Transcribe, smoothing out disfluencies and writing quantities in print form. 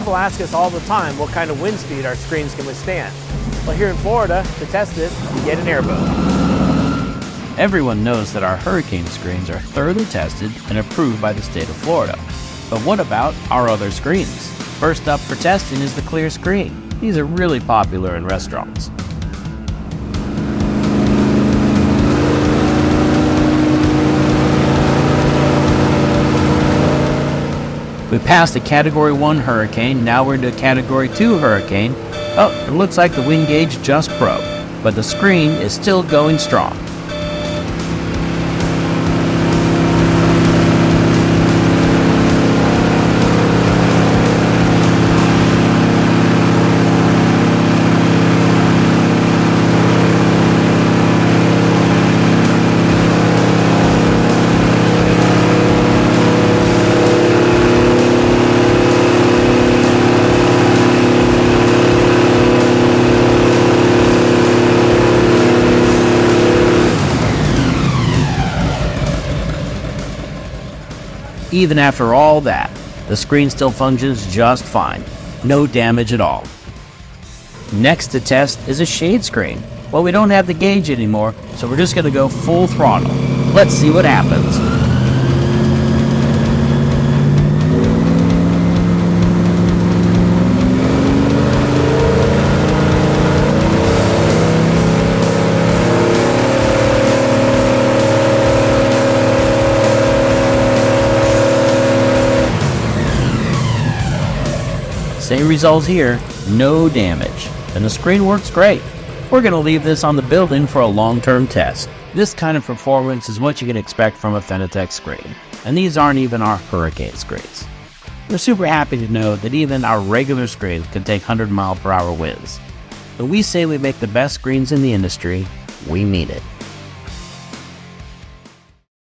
People ask us all the time what kind of wind speed our screens can withstand. Well, here in Florida, to test this, you get an airboat. Everyone knows that our hurricane screens are thoroughly tested and approved by the state of Florida. But what about our other screens? First up for testing is the clear screen. These are really popular in restaurants. We passed a Category 1 hurricane, now we're into a Category 2 hurricane. Oh, it looks like the wind gauge just broke, but the screen is still going strong. Even after all that, the screen still functions just fine. No damage at all. Next to test is a shade screen. Well, we don't have the gauge anymore, so we're just going to go full throttle. Let's see what happens. Same results here, no damage, and the screen works great. We're going to leave this on the building for a long-term test. This kind of performance is what you can expect from a Fenetex screen, and these aren't even our hurricane screens. We're super happy to know that even our regular screens can take 100-mile-per-hour winds. When we say we make the best screens in the industry, we mean it.